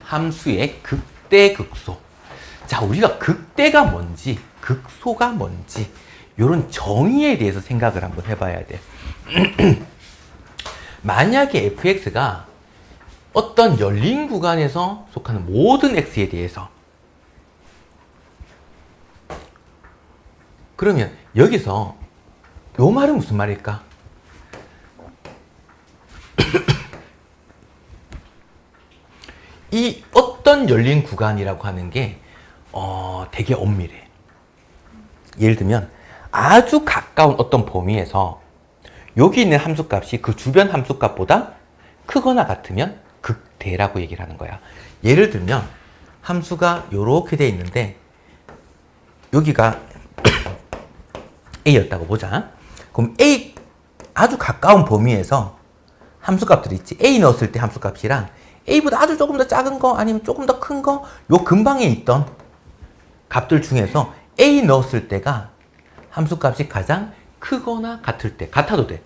함수의 극대, 극소. 자, 우리가 극대가 뭔지, 극소가 뭔지, 이런 정의에 대해서 생각을 한번 해봐야 돼. 만약에 fx가 어떤 열린 구간에서 속하는 모든 x에 대해서, 그러면 여기서 요 말은 무슨 말일까? 이 어떤 열린 구간이라고 하는 게 되게 엄밀해. 예를 들면 아주 가까운 어떤 범위에서 여기 있는 함수값이 그 주변 함수값보다 크거나 같으면 극대라고 얘기를 하는 거야. 예를 들면 함수가 이렇게 돼 있는데 여기가 A였다고 보자. 그럼 A 아주 가까운 범위에서 함수값들이 있지. A 넣었을 때 함수값이랑 A보다 아주 조금 더 작은 거 아니면 조금 더 큰 거, 요 근방에 있던 값들 중에서 A 넣었을 때가 함수값이 가장 크거나 같을 때, 같아도 돼.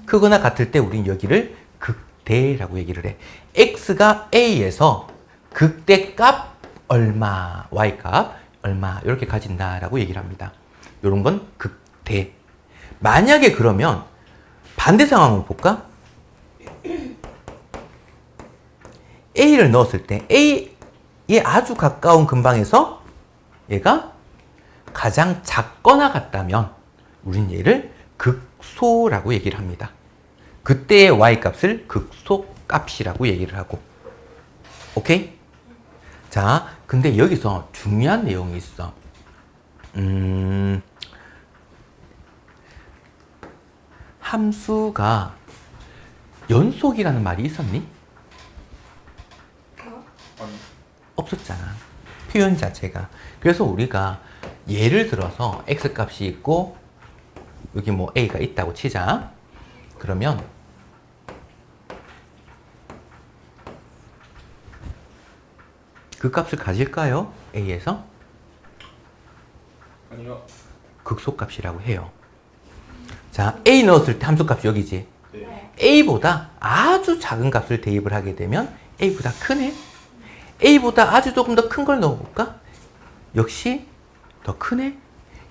크거나 같을 때 우린 여기를 극대라고 얘기를 해. X가 A에서 극대값 얼마, Y값 얼마 이렇게 가진다라고 얘기를 합니다. 요런 건 극대. 만약에 그러면 반대 상황을 볼까? A를 넣었을 때 A에 아주 가까운 근방에서 얘가 가장 작거나 같다면 우린 얘를 극소라고 얘기를 합니다. 그때의 Y값을 극소값이라고 얘기를 하고. 오케이? 자, 근데 여기서 중요한 내용이 있어. 함수가 연속이라는 말이 있었니? 없었잖아. 표현 자체가. 그래서 우리가 예를 들어서 x값이 있고 여기 뭐 a가 있다고 치자. 그러면 그 값을 가질까요? a에서? 아니요. 극소값이라고 해요. 자, a 넣었을 때 함수값이 여기지. 네. a보다 아주 작은 값을 대입을 하게 되면 a보다 크네? A보다 아주 조금 더 큰 걸 넣어볼까? 역시 더 크네?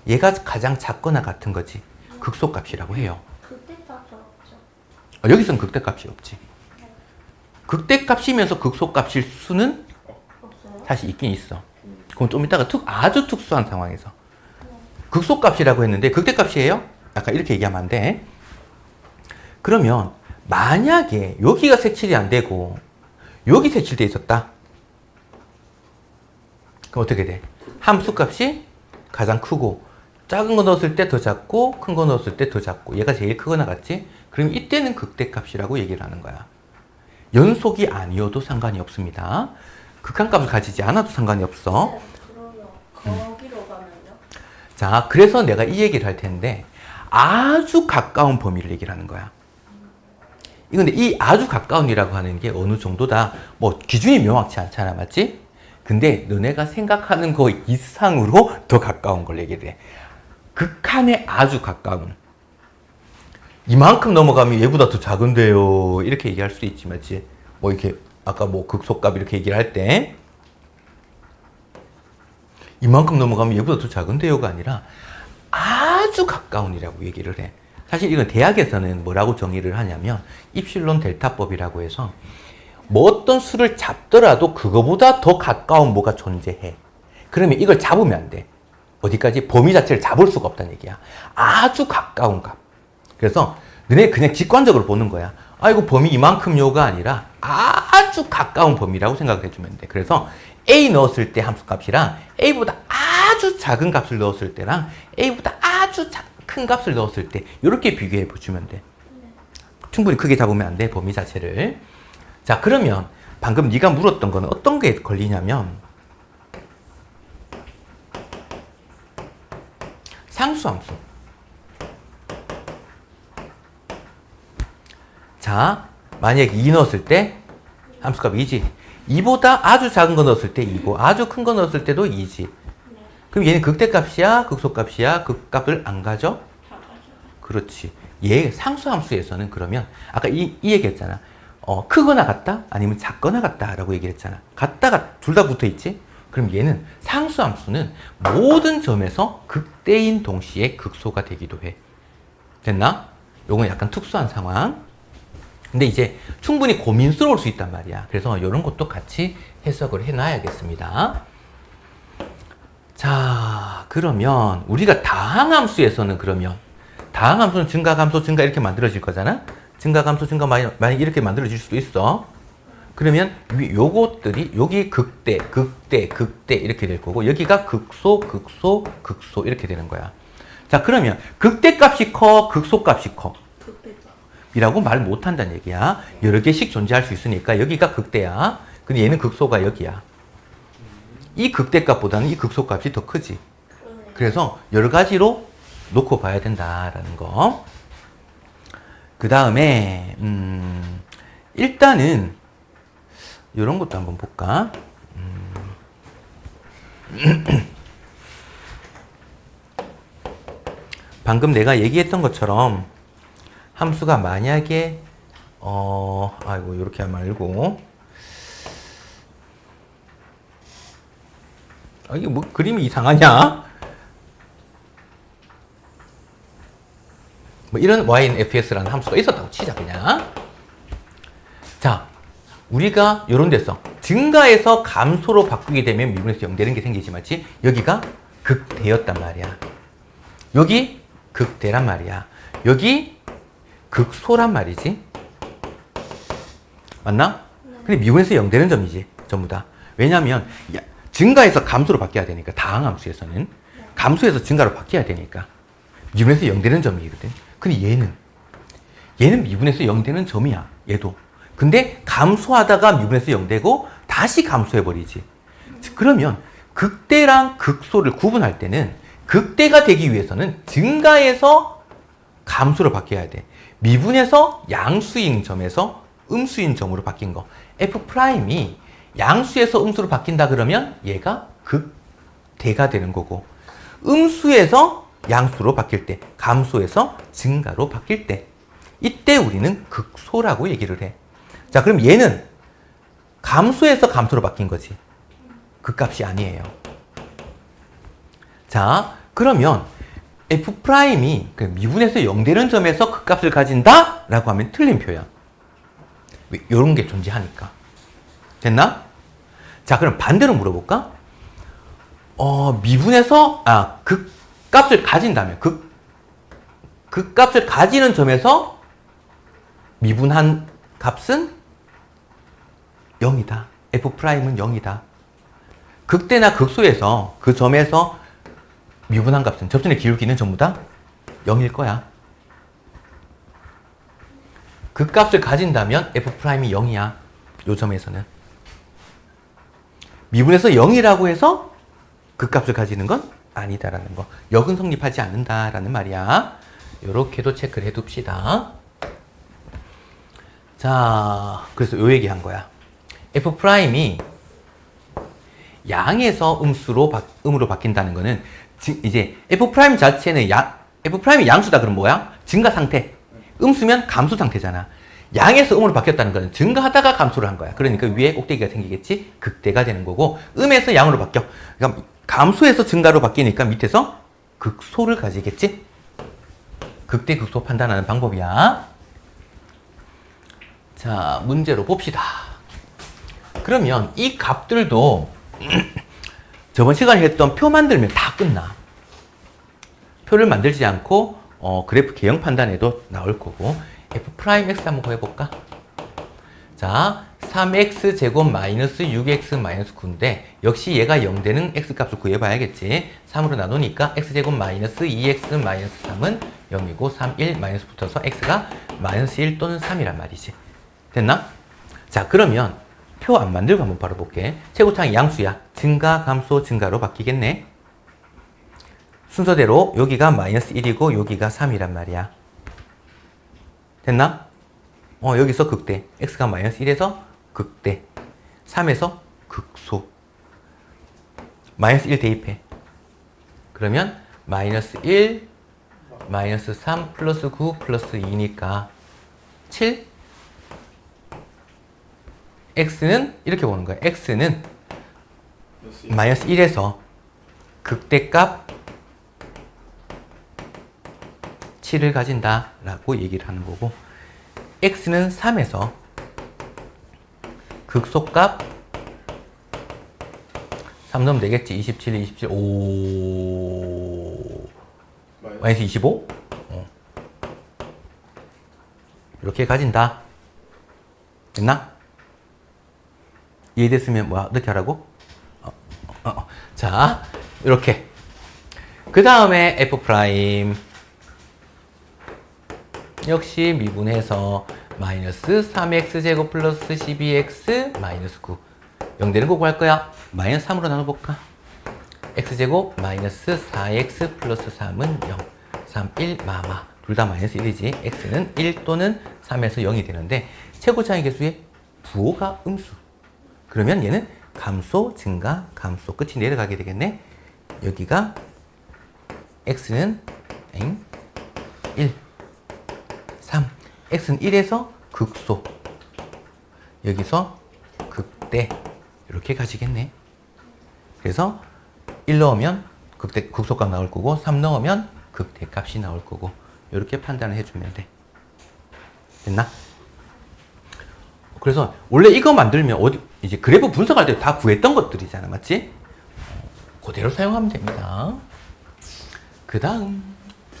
얘가 가장 작거나 같은 거지. 극소값이라고 해요. 극대값이 없죠. 여기서는 극대값이 없지. 극대값이면서 극소값일 수는 없어요? 사실 있긴 있어. 그럼 좀 이따가 아주 특수한 상황에서. 극소값이라고 했는데 극대값이에요? 아까 이렇게 얘기하면 안 돼. 그러면 만약에 여기가 색칠이 안 되고 여기 색칠돼 있었다. 그럼 어떻게 돼? 함수값이 가장 크고 작은 거 넣었을 때 더 작고 큰 거 넣었을 때 더 작고 얘가 제일 크거나 같지? 그럼 이때는 극대값이라고 얘기를 하는 거야. 연속이 아니어도 상관이 없습니다. 극한값을 가지지 않아도 상관이 없어. 그러면 거기로 가면요? 자, 그래서 내가 이 얘기를 할 텐데 아주 가까운 범위를 얘기를 하는 거야. 근데 이 아주 가까운이라고 하는 게 어느 정도다. 뭐 기준이 명확치 않잖아, 맞지? 근데 너네가 생각하는 거 이상으로 더 가까운 걸 얘기를 해. 극한에 아주 가까운. 이만큼 넘어가면 얘보다 더 작은데요. 이렇게 얘기할 수도 있지, 맞지? 뭐 이렇게 아까 뭐 극소값 이렇게 얘기를 할 때 이만큼 넘어가면 얘보다 더 작은데요가 아니라 아주 가까운이라고 얘기를 해. 사실 이건 대학에서는 뭐라고 정의를 하냐면 입실론 델타법이라고 해서 뭐 어떤 수를 잡더라도 그거보다 더 가까운 뭐가 존재해. 그러면 이걸 잡으면 안 돼. 어디까지? 범위 자체를 잡을 수가 없다는 얘기야. 아주 가까운 값. 그래서 너네 그냥 직관적으로 보는 거야. 아, 이거 범위 이만큼요가 아니라 아주 가까운 범위라고 생각을 해주면 돼. 그래서 A 넣었을 때 함수값이랑 A보다 아주 작은 값을 넣었을 때랑 A보다 아주 큰 값을 넣었을 때 이렇게 비교해 보시면 돼. 충분히 크게 잡으면 안 돼, 범위 자체를. 자, 그러면 방금 네가 물었던 거는 어떤 게 걸리냐면 상수함수. 자, 만약에 2 넣었을 때 함수값 2지. 2보다 아주 작은 거 넣었을 때 2고 아주 큰 거 넣었을 때도 2지. 그럼 얘는 극대값이야? 극소값이야? 극값을 안 가져? 다 가죠. 그렇지. 얘 상수함수에서는 그러면 아까 이 얘기했잖아. 크거나 같다? 아니면 작거나 같다라고 얘기를 했잖아. 같다가 둘 다 붙어 있지? 그럼 얘는 상수함수는 모든 점에서 극대인 동시에 극소가 되기도 해. 됐나? 요건 약간 특수한 상황. 근데 이제 충분히 고민스러울 수 있단 말이야. 그래서 이런 것도 같이 해석을 해놔야겠습니다. 자, 그러면 우리가 다항함수에서는 그러면 다항함수는 증가, 감소, 증가 이렇게 만들어질 거잖아? 증가, 감소, 증가 만약 이렇게 만들어질 수도 있어. 그러면 요것들이 여기 극대, 극대, 극대 이렇게 될 거고 여기가 극소, 극소, 극소 이렇게 되는 거야. 자, 그러면 극대 값이 커, 극소 값이 커? 극대가. 이라고 말 못한다는 얘기야. 여러 개씩 존재할 수 있으니까 여기가 극대야. 근데 얘는 극소가 여기야. 이 극대값보다는 이 극소값이 더 크지. 그래서 여러 가지로 놓고 봐야 된다라는 거. 그 다음에 일단은 이런 것도 한번 볼까? 방금 내가 얘기했던 것처럼 함수가 만약에 아이고 이렇게 말고 이게 뭐 그림이 이상하냐? 뭐 이런 YNFS라는 함수가 있었다고 치자 그냥. 자, 우리가 요런 데서 증가에서 감소로 바꾸게 되면 미분에서 0 되는 게 생기지 맞지? 여기가 극대였단 말이야. 여기 극대란 말이야. 여기 극소란 말이지. 맞나? 근데 미분에서 0 되는 점이지 전부 다. 왜냐면 증가에서 감소로 바뀌어야 되니까 다항함수에서는 감소에서 증가로 바뀌어야 되니까 미분에서 0 되는 점이거든. 근데 얘는 미분에서 0 되는 점이야. 얘도. 근데 감소하다가 미분에서 0 되고 다시 감소해버리지. 그러면 극대랑 극소를 구분할 때는 극대가 되기 위해서는 증가에서 감소로 바뀌어야 돼. 미분에서 양수인 점에서 음수인 점으로 바뀐 거. F'이 양수에서 음수로 바뀐다 그러면 얘가 극대가 되는 거고 음수에서 양수로 바뀔 때, 감소에서 증가로 바뀔 때 이때 우리는 극소라고 얘기를 해. 자, 그럼 얘는 감소에서 감소로 바뀐 거지. 그 값이 아니에요. 자, 그러면 F'이 미분에서 0 되는 점에서 그 값을 가진다? 라고 하면 틀린 표현. 이런 게 존재하니까. 됐나? 자, 그럼 반대로 물어볼까? 미분에서, 그 값을 가진다면, 그 값을 가지는 점에서 미분한 값은 0이다. F'은 0이다. 극대나 극소에서 그 점에서 미분한 값은 접선의 기울기는 전부 다 0일 거야. 그 값을 가진다면 F'이 0이야. 요 점에서는. 미분에서 0이라고 해서 그 값을 가지는 건 아니다라는 거. 역은 성립하지 않는다라는 말이야. 요렇게도 체크를 해둡시다. 자, 그래서 요 얘기 한 거야. F'이 양에서 음으로 바뀐다는 거는 이제 F' 자체는 F'이 양수다 그럼 뭐야? 증가 상태. 음수면 감소 상태잖아. 양에서 음으로 바뀌었다는 거는 증가하다가 감소를 한 거야. 그러니까 위에 꼭대기가 생기겠지? 극대가 되는 거고 음에서 양으로 바뀌어. 그러니까 감소에서 증가로 바뀌니까 밑에서 극소를 가지겠지? 극대 극소 판단하는 방법이야. 자, 문제로 봅시다. 그러면 이 값들도 저번 시간에 했던 표 만들면 다 끝나. 표를 만들지 않고 그래프 개형 판단에도 나올 거고. F'X 한번 해볼까? 자, 3x 제곱 마이너스 6x 마이너스 9인데 역시 얘가 0 되는 x값을 구해봐야겠지. 3으로 나누니까 x제곱 마이너스 2x 마이너스 3은 0이고 3, 1 마이너스 붙어서 x가 마이너스 1 또는 3이란 말이지. 됐나? 자, 그러면 표 안 만들고 한번 바로 볼게. 최고차항이 양수야. 증가, 감소, 증가로 바뀌겠네. 순서대로 여기가 마이너스 1이고 여기가 3이란 말이야. 됐나? 여기서 극대. x가 마이너스 1에서 극대. 3에서 극소. 마이너스 1 대입해. 그러면 마이너스 1, 마이너스 3 플러스 9 플러스 2니까 7? x는 이렇게 보는 거야. x는 마이너스 1에서 극대값 7을 가진다 라고 얘기를 하는 거고, x는 3에서 극소값 3 넣으면 되겠지. 27, 27, 마이너스 25? 이렇게 가진다. 됐나? 이해됐으면 뭐야? 어떻게 하라고? 자, 이렇게. 그 다음에 f 프라임 역시 미분해서 마이너스 3x제곱 플러스 12x 마이너스 9. 0되는 거 구할 거야. 마이너스 3으로 나눠볼까? x제곱 마이너스 4x 플러스 3은 0. 3, 1, 마마. 둘 다 마이너스 1이지. x는 1 또는 3에서 0이 되는데 최고차의 개수의 부호가 음수. 그러면 얘는 감소, 증가, 감소. 끝이 내려가게 되겠네. 여기가 x는 1, 3. x는 1에서 극소. 여기서 극대. 이렇게 가지겠네. 그래서 1 넣으면 극소값 나올 거고 3 넣으면 극대값이 나올 거고 이렇게 판단을 해주면 돼. 됐나? 그래서 원래 이거 만들면 이제 그래프 분석할 때 다 구했던 것들이잖아. 맞지? 그대로 사용하면 됩니다. 그 다음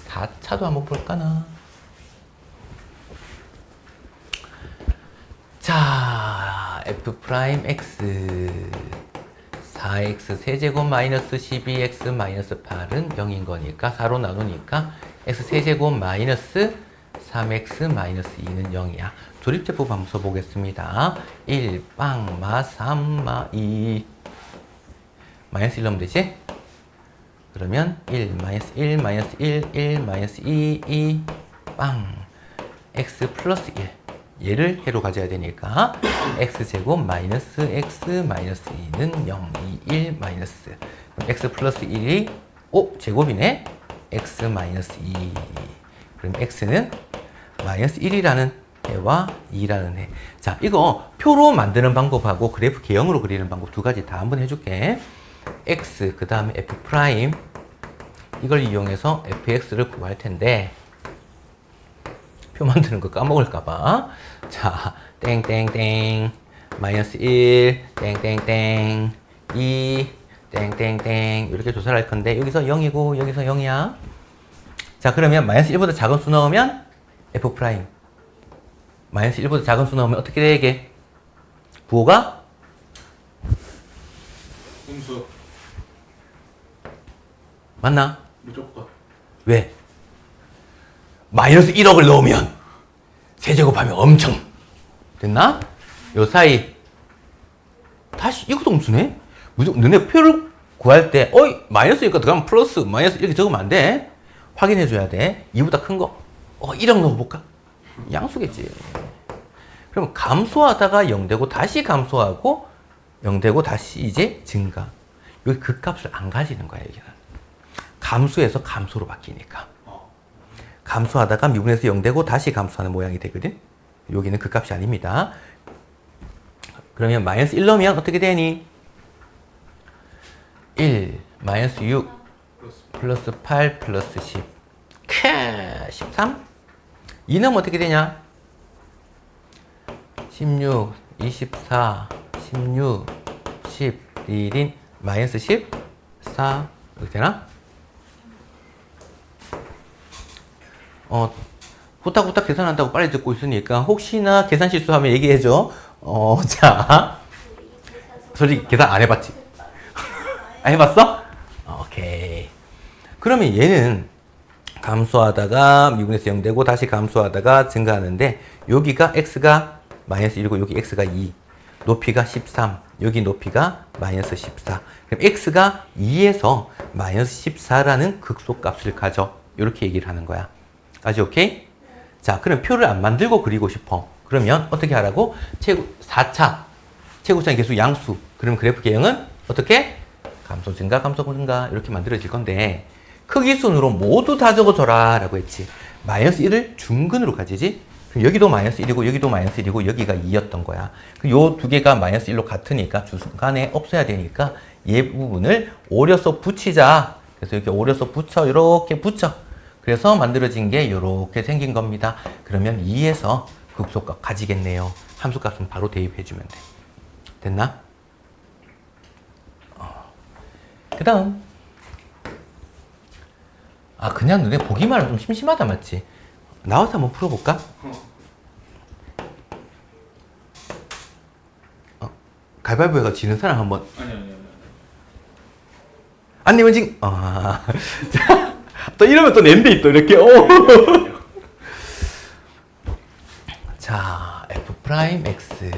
4차도 한번 볼까나. 자, f'x 4x 세제곱 마이너스 12x 마이너스 8은 0인 거니까 4로 나누니까 x 세제곱 마이너스 3x 마이너스 2는 0이야. 조립제법 한번 써보겠습니다. 1, 빵, 마, 3, 마, 2 마이너스 1 넣으면 되지? 그러면 1, 마이너스 1, 마이너스 1, 1, 마이너스 2, 2, 빵 x 플러스 1 얘를 해로 가져야 되니까 x제곱 마이너스 x 마이너스 2는 0, 2, 1 마이너스. 그럼 x 플러스 1이 제곱이네. x 마이너스 2. 그럼 x는 마이너스 1이라는 해와 2라는 해. 자, 이거 표로 만드는 방법하고 그래프 개형으로 그리는 방법 두 가지 다 한번 해줄게. x 그 다음에 f 프라임 이걸 이용해서 fx를 구할 텐데 표 만드는 거 까먹을까봐. 자, 땡땡땡 마이너스 1 땡땡땡 2 땡땡땡 이렇게 조사를 할 건데 여기서 0이고 여기서 0이야. 자, 그러면 마이너스 1보다 작은 수 넣으면 f 프라임 마이너스 1보다 작은 수 넣으면 어떻게 되게? 부호가 음수 맞나? 무조건. 왜? 마이너스 1억을 넣으면 세제곱하면 엄청 됐나? 요 사이 다시 이것도 음수네? 무조건 너네 표를 구할 때 마이너스니까 들어가면 플러스 마이너스 이렇게 적으면 안 돼. 확인해 줘야 돼. 2보다 큰 거 1억 넣어볼까? 양수겠지. 그러면 감소하다가 0되고 다시 감소하고 0되고 다시 이제 증가. 여기 그 값을 안 가지는 거야. 여기는 감소에서 감소로 바뀌니까. 감소하다가 미분해서 0되고 다시 감소하는 모양이 되거든. 여기는 그 값이 아닙니다. 그러면 마이너스 1 넣으면 어떻게 되니? 1 마이너스 6 플러스 8 플러스 10 13 2 넣으면 어떻게 되냐? 16 24 16 10 1인 마이너스 14 이렇게 되나? 후딱후딱 계산한다고 빨리 듣고 있으니까 혹시나 계산 실수하면 얘기해줘. 자, 솔직히 계산 안 해봤지? 안 해봤어? 오케이. 그러면 얘는 감소하다가 미분해서 0되고 다시 감소하다가 증가하는데 여기가 x가 마이너스 1이고 여기 x가 2 높이가 13 여기 높이가 마이너스 14 그럼 x가 2에서 마이너스 14라는 극소값을 가져 이렇게 얘기를 하는 거야. 아직 오케이? 자, 그럼 표를 안 만들고 그리고 싶어. 그러면 어떻게 하라고? 4차 최고차의 개수 양수. 그럼 그래프 개형은 어떻게? 감소 증가 감소 증가 이렇게 만들어질 건데 크기 순으로 모두 다 적어줘라 라고 했지. 마이너스 1을 중근으로 가지지. 그럼 여기도 마이너스 1이고 여기도 마이너스 1이고 여기가 2였던 거야. 요 두 개가 마이너스 1로 같으니까 중간에 없어야 되니까 얘 부분을 오려서 붙이자. 그래서 이렇게 오려서 붙여. 이렇게 붙여. 그래서 만들어진 게 이렇게 생긴 겁니다. 그러면 2에서 극소값 가지겠네요. 함수값은 바로 대입해주면 돼. 됐나? 그 다음. 아, 그냥 너네 보기만 하면 좀 심심하다, 맞지? 나와서 한번 풀어볼까? 가위바위보 해가 지는 사람 한번. 아니. 안 내면 징. 자, 또 이러면 또 낸데 또 이렇게. 자, f 프라임 x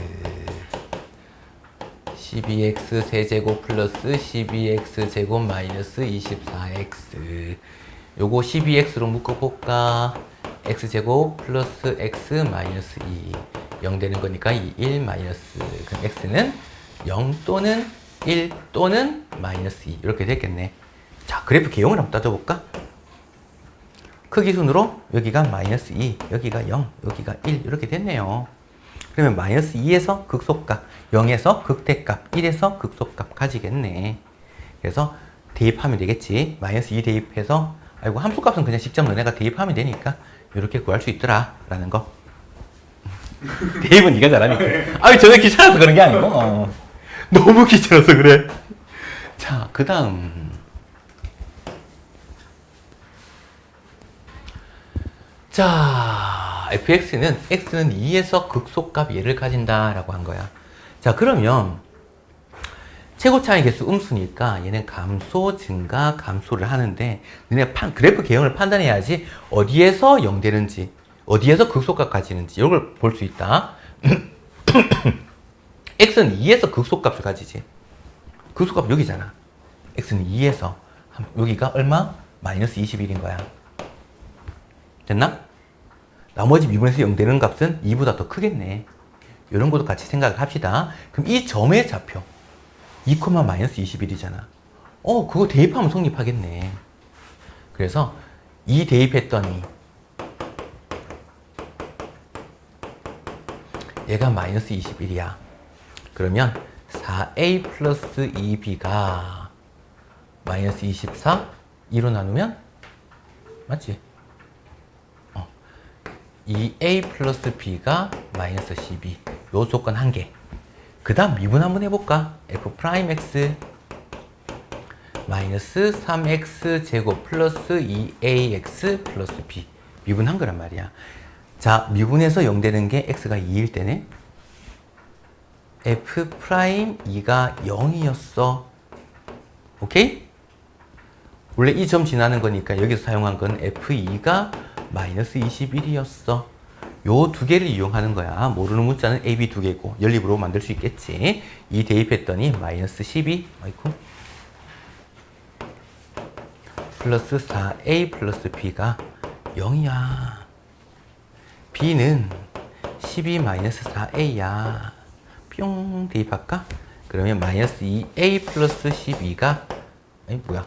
12x 세제곱 플러스 12x 제곱 마이너스 24x. 요거 12x로 묶어볼까? x제곱 플러스 x 마이너스 2. 0 되는 거니까 1 마이너스. 그럼 x는 0 또는 1 또는 마이너스 2. 이렇게 됐겠네. 자, 그래프 개형을 한번 따져볼까? 크기 순으로 여기가 마이너스 2, 여기가 0, 여기가 1 이렇게 됐네요. 그러면 마이너스 2에서 극소값, 0에서 극대값, 1에서 극소값 가지겠네. 그래서 대입하면 되겠지. 마이너스 2 대입해서 아이고 함수값은 그냥 직접 너네가 대입하면 되니까 이렇게 구할 수 있더라 라는 거. 대입은 네가 잘하니까. 아유 저는 귀찮아서 그런 게 아니고 너무 귀찮아서 그래. 자, 그 다음 자, fx는 x는 2에서 극소값 얘를 가진다라고 한 거야. 자, 그러면 최고 차이 개수 음수니까 얘는 감소, 증가, 감소를 하는데 너네 그래프 개형을 판단해야지 어디에서 0 되는지 어디에서 극소값 가지는지 이걸 볼 수 있다. x는 2에서 극소값을 가지지. 극소값 여기잖아. x는 2에서 여기가 얼마? 마이너스 21인 거야. 됐나? 나머지 미분에서 0 되는 값은 2보다 더 크겠네. 이런 것도 같이 생각을 합시다. 그럼 이 점의 좌표 2, 마이너스 21이잖아. 그거 대입하면 성립하겠네. 그래서 2 대입했더니 얘가 마이너스 21이야. 그러면 4a 플러스 2b가 마이너스 24, 2로 나누면 맞지? 2a 플러스 b가 마이너스 12. 요 조건 한 개. 그 다음 미분 한번 해볼까? f 프라임 x 마이너스 3x 제곱 플러스 2ax 플러스 b. 미분한 거란 말이야. 자, 미분해서 0 되는 게 x가 2일 때네. f 프라임 2가 0이었어. 오케이? 원래 이 점 지나는 거니까 여기서 사용한 건 f2가 마이너스 21이었어. 요 두 개를 이용하는 거야. 모르는 문자는 a, b 두 개고 연립으로 만들 수 있겠지. 2 대입했더니 마이너스 12 아이쿠 플러스 4a 플러스 b가 0이야. b는 12 마이너스 4a야. 뿅 대입할까? 그러면 마이너스 2a 플러스 12가 아니 뭐야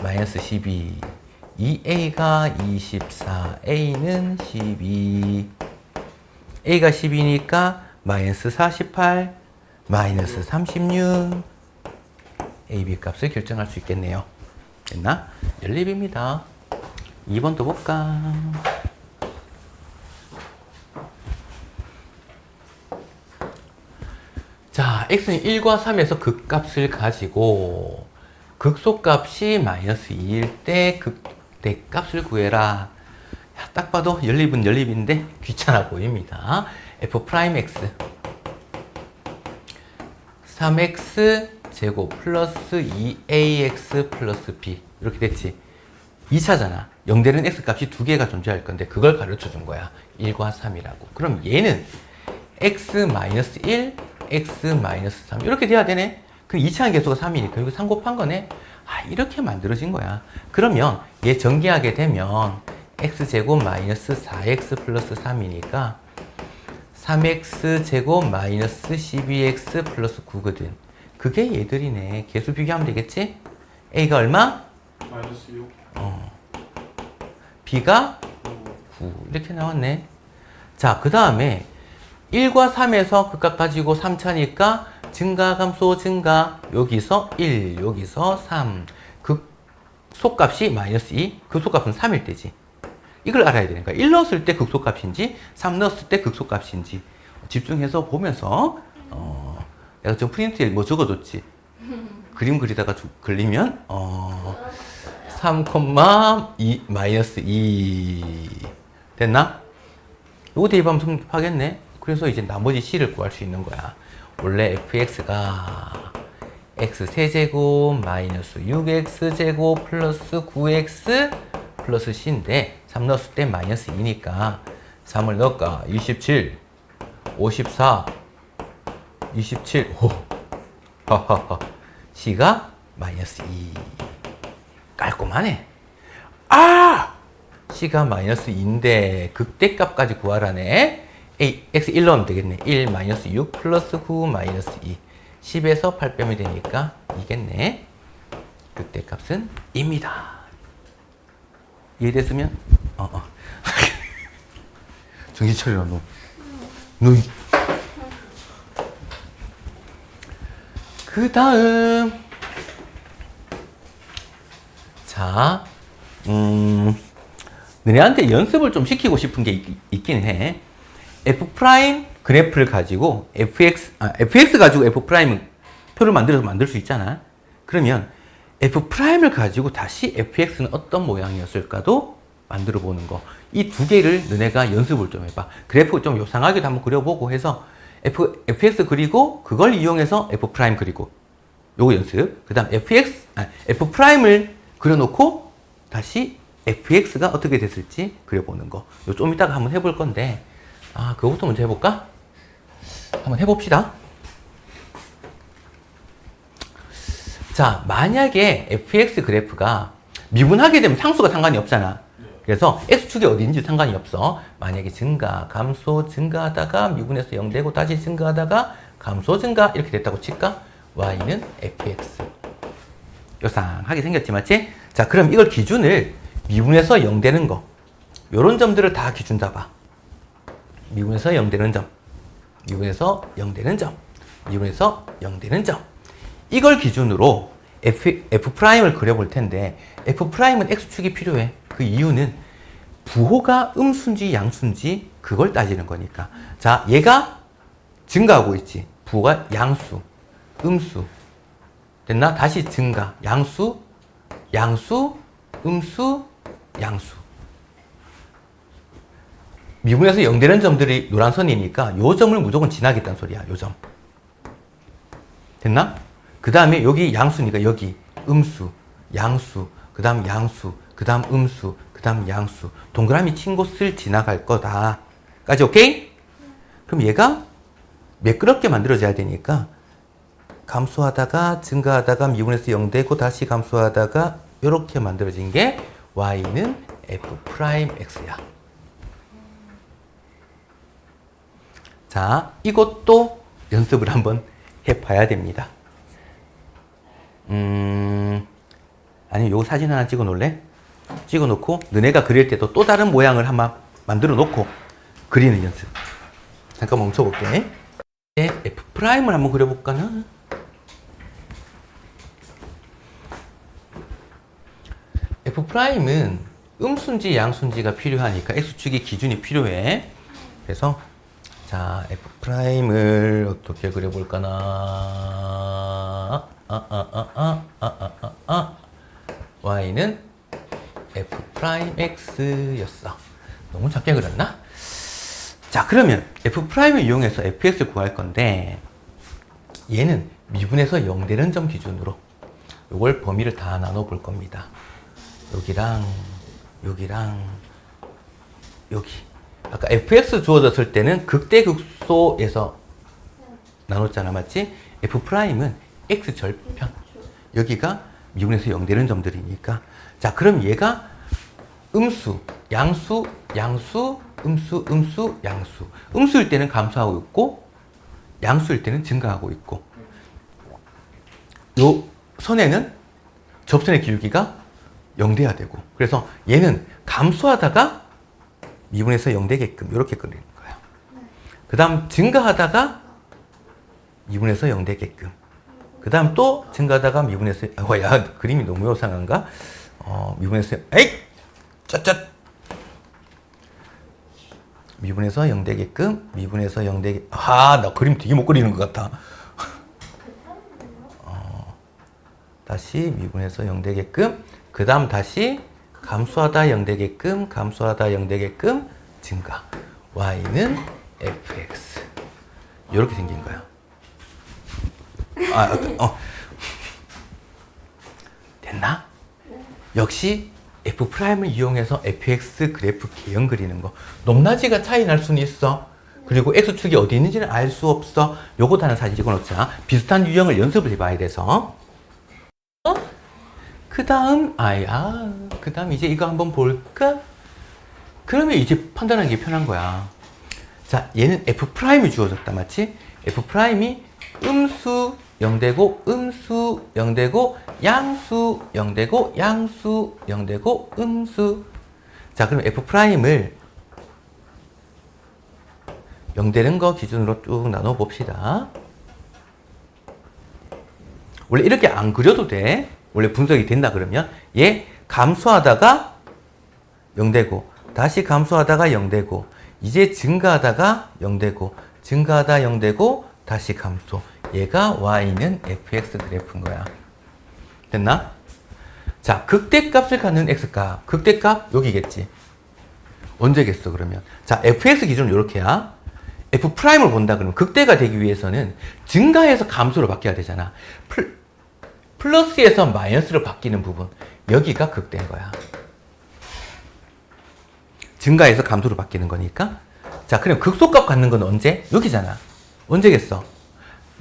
마이너스 12 2a가 24 a는 12 a가 12니까 마이너스 48 마이너스 36 ab 값을 결정할 수 있겠네요. 됐나? 연립입니다. 2번 또 볼까? 자, x는 1과 3에서 극값을 가지고 극소값이 마이너스 2일 때 극대값을 구해라. 야, 딱 봐도 연립은 연립인데 귀찮아 보입니다. f 프라임 x 3x 제곱 플러스 2ax 플러스 b 이렇게 됐지. 2차잖아. 0 되는 x 값이 두 개가 존재할 건데 그걸 가르쳐 준 거야. 1과 3이라고. 그럼 얘는 x-1, x-3 이렇게 돼야 되네. 그 2차원 개수가 3이니까 여기 3 곱한 거네. 아, 이렇게 만들어진 거야. 그러면 얘 전개하게 되면 x제곱 마이너스 4x 플러스 3이니까 3x 제곱 마이너스 12x 플러스 9거든. 그게 얘들이네. 개수 비교하면 되겠지? a가 얼마? 마이너스 6. b가 9 이렇게 나왔네. 자, 그 다음에 1과 3에서 극각 가지고 3차니까 증가 감소 증가 여기서 1 여기서 3 극소값이 마이너스 2 극소값은 3일 때지. 이걸 알아야 되니까 1 넣었을 때 극소값인지 3 넣었을 때 극소값인지 집중해서 보면서 내가 좀 프린트에 뭐 적어줬지. 그림 그리다가 걸리면 3,2 마이너스 2 됐나? 요거 대입하면 성립하겠네. 그래서 이제 나머지 c를 구할 수 있는 거야. 원래 fx가 x 세제곱 마이너스 6x제곱 플러스 9x 플러스 c인데 3 넣었을 때 마이너스 2니까 3을 넣을까? 27 54 27 오. 하하하. c가 마이너스 2 깔끔하네. c가 마이너스 2인데 극대값까지 구하라네. x 1 넣으면 되겠네. 1 마이너스 6 플러스 9 마이너스 2 10에서 8 빼면 되니까 이겠네. 극대값은 2입니다. 이해됐으면 정신 차려라 너. 그 다음 자 너네한테 연습을 좀 시키고 싶은 게 있긴 해. f 프라임 그래프를 가지고 fx 가지고 f 프라임 표를 만들어서 만들 수 있잖아. 그러면 f 프라임을 가지고 다시 fx는 어떤 모양이었을까도 만들어 보는 거. 이 두 개를 너네가 연습을 좀 해봐. 그래프 좀 요상하게도 한번 그려보고 해서 fx 그리고 그걸 이용해서 f 프라임 그리고 요거 연습. 그 다음 f 프라임을 그려놓고 다시 fx가 어떻게 됐을지 그려보는 거. 요 좀 이따가 한번 해볼 건데 그거부터 먼저 해볼까? 한번 해봅시다. 자, 만약에 fx 그래프가 미분하게 되면 상수가 상관이 없잖아. 그래서 x축이 어디인지 상관이 없어. 만약에 증가, 감소, 증가하다가 미분해서 0 되고 다시 증가하다가 감소, 증가 이렇게 됐다고 칠까? y는 fx. 요상하게 생겼지, 맞지? 자, 그럼 이걸 기준을 미분해서 0 되는 거. 요런 점들을 다 기준 잡아. 미분해서 0 되는 점. 미분해서 0 되는 점. 미분해서 0 되는 점. 이걸 기준으로 f'을 그려볼 텐데 f'은 x축이 필요해. 그 이유는 부호가 음수인지 양수인지 그걸 따지는 거니까. 자, 얘가 증가하고 있지. 부호가 양수, 음수. 됐나? 다시 증가, 양수, 양수, 음수, 양수. 미분에서 0 되는 점들이 노란 선이니까 요 점을 무조건 지나겠다는 소리야. 요 점. 됐나? 그 다음에 여기 양수니까 여기 음수, 양수, 그 다음 양수, 그 다음 음수, 그 다음 양수. 동그라미 친 곳을 지나갈 거다. 까지 오케이? 그럼 얘가 매끄럽게 만들어져야 되니까 감소하다가 증가하다가 미분에서 0 되고 다시 감소하다가 이렇게 만들어진 게 y는 f'x야. 자, 이것도 연습을 한번 해봐야 됩니다. 아니, 요 사진 하나 찍어 놓을래? 찍어 놓고 너네가 그릴 때도 또 다른 모양을 한번 만들어 놓고 그리는 연습. 잠깐 멈춰 볼게. f'을 한번 그려볼까나? f'은 음수인지 양수인지가 필요하니까 x축이 기준이 필요해. 그래서 자, f'을 어떻게 그려볼까나? y는 f'x였어. 너무 작게 그렸나? 자, 그러면 f'을 이용해서 fx를 구할 건데 얘는 미분에서 0 되는 점 기준으로 요걸 범위를 다 나눠 볼 겁니다. 여기랑 여기랑 여기. 아까 fx 주어졌을 때는 극대극소에서 나눴잖아, 맞지? f'은 x 절편. 여기가 미분에서 0 되는 점들이니까. 자, 그럼 얘가 음수, 양수, 양수, 음수, 음수, 양수. 음수일 때는 감소하고 있고 양수일 때는 증가하고 있고. 요 선에는 접선의 기울기가 0 돼야 되고. 그래서 얘는 감소하다가 미분에서 0 되게끔 이렇게 그리는 거야. 그 다음 증가하다가 미분에서 0 되게끔. 그 다음 또 증가하다가 미분에서 야 그림이 너무 요상한가? 미분에서 에이! 짜짜! 미분에서 0 되게끔 미분에서 0 되게 나 그림 되게 못 그리는 것 같아. 다시 미분에서 0 되게끔 그 다음 다시 감소하다 0 되게끔 감소하다 0 되게끔 증가 y는 fx 이렇게 생긴 거야. 됐나? 역시 f'을 이용해서 fx 그래프 개형 그리는 거 높낮이가 차이 날 수는 있어. 그리고 x축이 어디 있는지는 알 수 없어. 요거 다른 사진 찍어놓자. 비슷한 유형을 연습을 해봐야 돼서. 그 다음 그 다음 이제 이거 한번 볼까? 그러면 이제 판단하는 게 편한 거야. 자, 얘는 f'이 주어졌다, 맞지? f'이 음수 0되고 음수 0되고 양수 0되고 양수 0되고 음수. 자, 그럼 f'을 0 되는 거 기준으로 쭉 나눠 봅시다. 원래 이렇게 안 그려도 돼. 원래 분석이 된다 그러면 얘 감소하다가 0 되고 다시 감소하다가 0 되고 이제 증가하다가 0 되고 증가하다 0 되고 다시 감소. 얘가 y는 fx 그래프인 거야. 됐나? 자, 극대값을 갖는 x값. 극대값 여기겠지. 언제겠어 그러면? 자, fx 기준은 이렇게야. f'을 본다 그러면 극대가 되기 위해서는 증가해서 감소로 바뀌어야 되잖아. 플러스에서 마이너스로 바뀌는 부분. 여기가 극대인 거야. 증가해서 감소로 바뀌는 거니까. 자, 그럼 극소값 갖는 건 언제? 여기잖아. 언제겠어?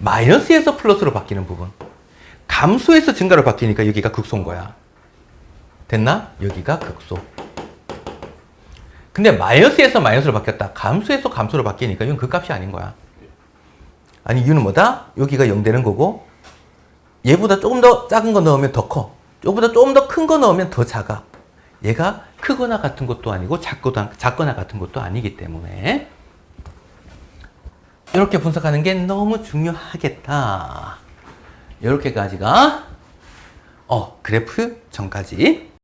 마이너스에서 플러스로 바뀌는 부분. 감소에서 증가로 바뀌니까 여기가 극소인 거야. 됐나? 여기가 극소. 근데 마이너스에서 마이너스로 바뀌었다. 감소에서 감소로 바뀌니까 이건 그 값이 아닌 거야. 아니, 이유는 뭐다? 여기가 0 되는 거고 얘보다 조금 더 작은 거 넣으면 더 커. 얘보다 조금 더 큰 거 넣으면 더 작아. 얘가 크거나 같은 것도 아니고 작거나 같은 것도 아니기 때문에 이렇게 분석하는 게 너무 중요하겠다. 이렇게까지가 그래프 전까지